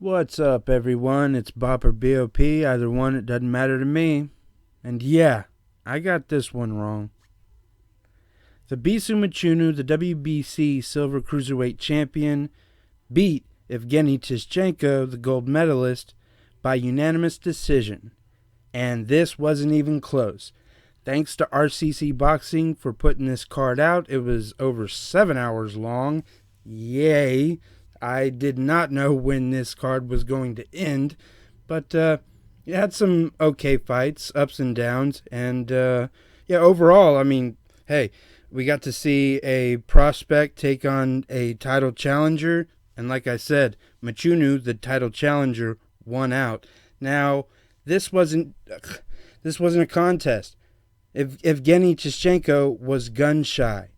What's up, everyone? It's Bop or BOP. Either one, it doesn't matter to me. And yeah, I got this one wrong. Thabiso Mchunu, the WBC Silver Cruiserweight Champion, beat Evgeny Tishchenko, the gold medalist, by unanimous decision. And this wasn't even close. Thanks to RCC Boxing for putting this card out. It was over 7 hours long. Yay! I did not know when this card was going to end, but it had some okay fights, ups and downs, and overall, I mean, hey, we got to see a prospect take on a title challenger, and like I said, Mchunu, the title challenger, won out. Now, this wasn't a contest. Evgeny Tishchenko was gun shy.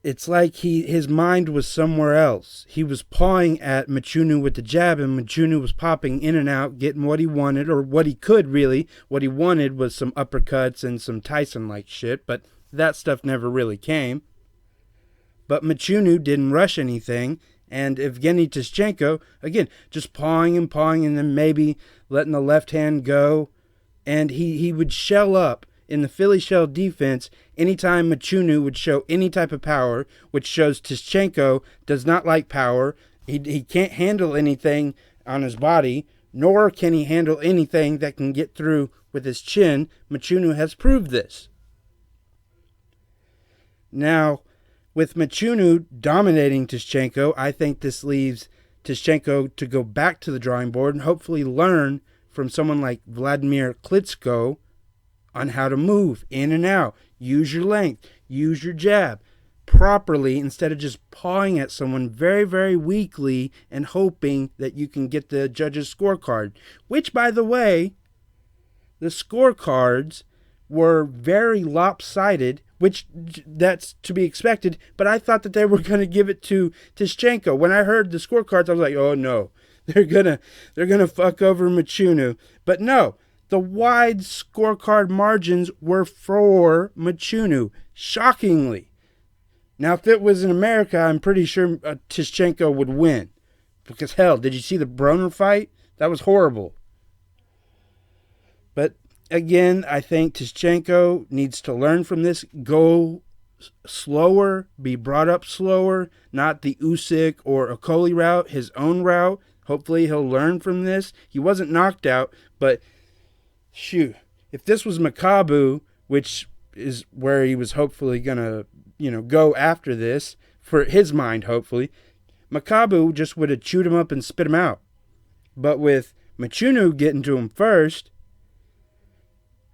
It's like his mind was somewhere else. He was pawing at Mchunu with the jab, and Mchunu was popping in and out, getting what he wanted, or what he could really. What he wanted was some uppercuts and some Tyson-like shit, but that stuff never really came. But Mchunu didn't rush anything, and Evgeny Tishchenko, again, just pawing and then maybe letting the left hand go, and he would shell up in the Philly shell defense anytime Mchunu would show any type of power, which shows Tishchenko does not like power. He can't handle anything on his body, nor can he handle anything that can get through with his chin. Mchunu has proved this. Now, with Mchunu dominating Tishchenko, I think this leaves Tishchenko to go back to the drawing board and hopefully learn from someone like Vladimir Klitschko on how to move in and out, use your length, use your jab properly instead of just pawing at someone very, very weakly and hoping that you can get the judge's scorecard. Which, by the way, the scorecards were very lopsided, which that's to be expected, but I thought that they were going to give it to Tishchenko. When I heard the scorecards, I was like, oh no, they're gonna fuck over Mchunu. But no, the wide scorecard margins were for Mchunu, shockingly. Now, if it was in America, I'm pretty sure Tishchenko would win. Because, hell, did you see the Broner fight? That was horrible. But, again, I think Tishchenko needs to learn from this, go slower, be brought up slower, not the Usyk or Okoli route, his own route. Hopefully he'll learn from this. He wasn't knocked out, but shoot, if this was Makabu, which is where he was hopefully going to, go after this, for his mind, hopefully, Makabu just would have chewed him up and spit him out. But with Mchunu getting to him first,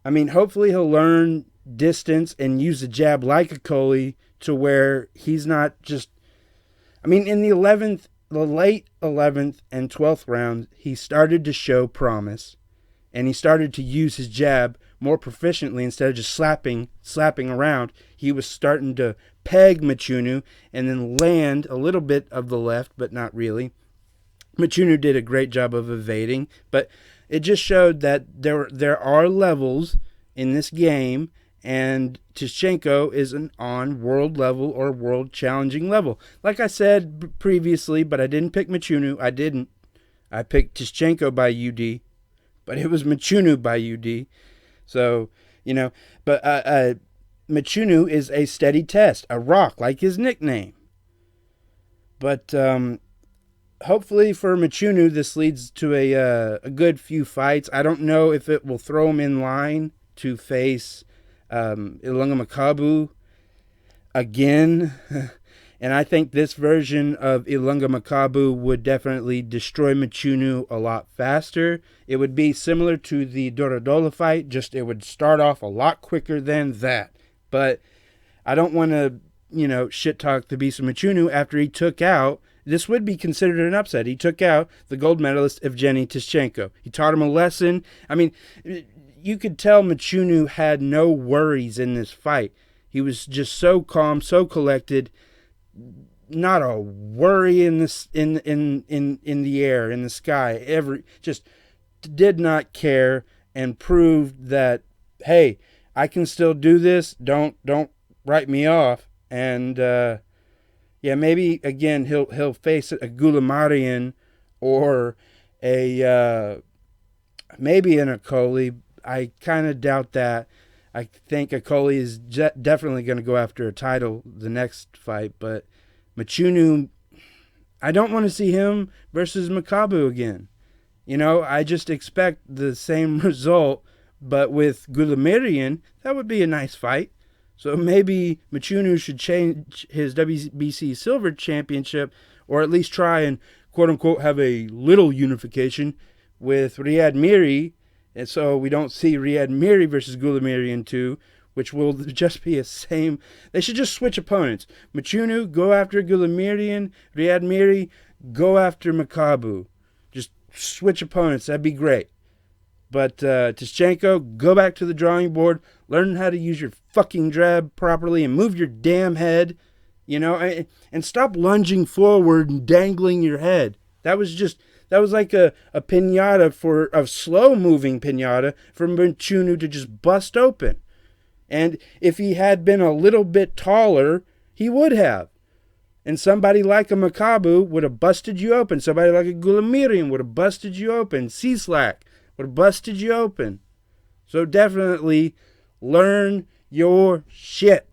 I mean, hopefully he'll learn distance and use the jab like a Coley to where he's not just, I mean, in the late 11th and 12th round, he started to show promise. And he started to use his jab more proficiently instead of just slapping around. He was starting to peg Mchunu and then land a little bit of the left, but not really. Mchunu did a great job of evading, but it just showed that there are levels in this game, and Tishchenko is on world level or world challenging level. Like I said previously, but I didn't pick Mchunu. I picked Tishchenko by UD. But it was Mchunu by UD. So, but Mchunu is a steady test, a rock, like his nickname. But hopefully for Mchunu, this leads to a good few fights. I don't know if it will throw him in line to face Ilunga Makabu again. And I think this version of Ilunga Makabu would definitely destroy Mchunu a lot faster. It would be similar to the Dorodola fight, just it would start off a lot quicker than that. But I don't want to, shit talk Thabiso Mchunu after he took out, this would be considered an upset. He took out the gold medalist Evgeny Tishchenko. He taught him a lesson. I mean, you could tell Mchunu had no worries in this fight. He was just so calm, so collected. Not a worry in this in the air, in the sky. Just did not care and proved that, hey, I can still do this. Don't write me off. And Yeah, maybe again he'll face a Gulamarian or a maybe an Akoli. I kind of doubt that. I think Akoli is definitely going to go after a title the next fight, but Mchunu, I don't want to see him versus Makabu again. I just expect the same result, but with Gulamirian, that would be a nice fight. So maybe Mchunu should change his WBC Silver Championship, or at least try and quote-unquote have a little unification with Riyad Miri, and so we don't see Riyad Miri versus Gulamirian 2, which will just be a same. They should just switch opponents. Mchunu, go after Gulamirian. Riyad Miri, go after Makabu. Just switch opponents. That'd be great. But Tishchenko, go back to the drawing board. Learn how to use your fucking jab properly and move your damn head. And stop lunging forward and dangling your head. That was like a pinata a slow-moving pinata for Mchunu to just bust open. And if he had been a little bit taller, he would have. And somebody like a Makabu would have busted you open. Somebody like a Gulamirian would have busted you open. Cislak would have busted you open. So definitely learn your shit.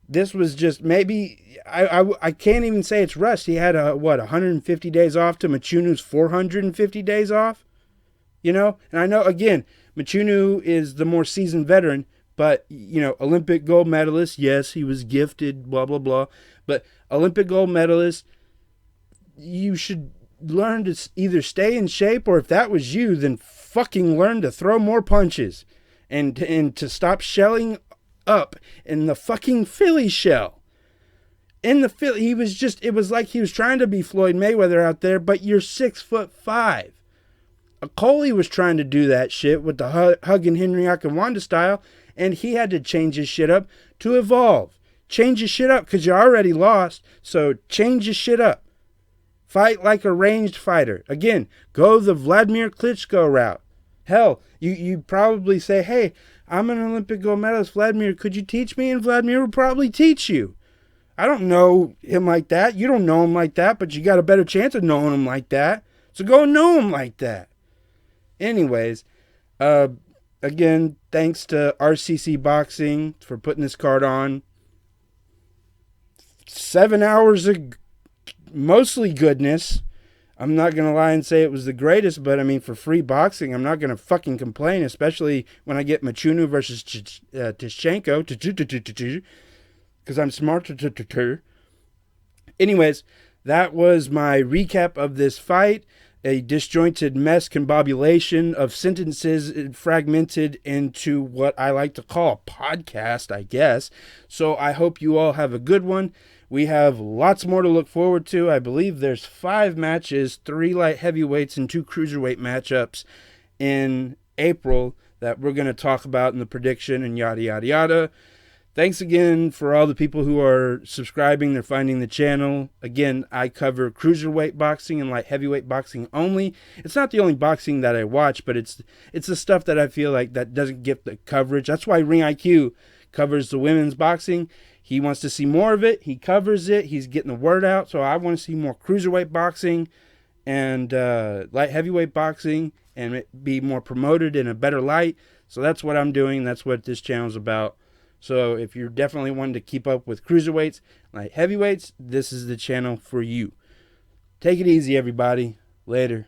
This was just maybe, I can't even say it's rust. He had 150 days off to Mchunu's 450 days off? And I know, again, Mchunu is the more seasoned veteran, but, Olympic gold medalist, yes, he was gifted, blah, blah, blah. But Olympic gold medalist, you should learn to either stay in shape, or if that was you, then fucking learn to throw more punches and to stop shelling up in the fucking Philly shell. In the Philly, it was like he was trying to be Floyd Mayweather out there, but you're 6'5". Coley was trying to do that shit with the hugging Henrietta Wanda style, and he had to change his shit up to evolve. Change your shit up because you already lost, so change your shit up. Fight like a ranged fighter. Again, go the Vladimir Klitschko route. Hell, you probably say, hey, I'm an Olympic gold medalist, Vladimir, could you teach me? And Vladimir will probably teach you. I don't know him like that. You don't know him like that, but you got a better chance of knowing him like that. So go know him like that. Anyways, again, thanks to RCC Boxing for putting this card on. 7 hours of mostly goodness. I'm not going to lie and say it was the greatest, but I mean, for free boxing, I'm not going to fucking complain, especially when I get Mchunu versus Tishchenko, because I'm smart. Anyways, that was my recap of this fight. A disjointed mess combobulation of sentences fragmented into what I like to call a podcast, I guess. So I hope you all have a good one. We have lots more to look forward to. I believe there's 5 matches, 3 light heavyweights and 2 cruiserweight matchups in April that we're going to talk about in the prediction and yada, yada, yada. Thanks again for all the people who are subscribing. They're finding the channel. Again, I cover cruiserweight boxing and light heavyweight boxing only. It's not the only boxing that I watch, but it's the stuff that I feel like that doesn't get the coverage. That's why Ring IQ covers the women's boxing. He wants to see more of it. He covers it. He's getting the word out. So I want to see more cruiserweight boxing and light heavyweight boxing and it be more promoted in a better light. So that's what I'm doing. That's what this channel's about. So if you're definitely wanting to keep up with cruiserweights, light heavyweights, this is the channel for you. Take it easy, everybody. Later.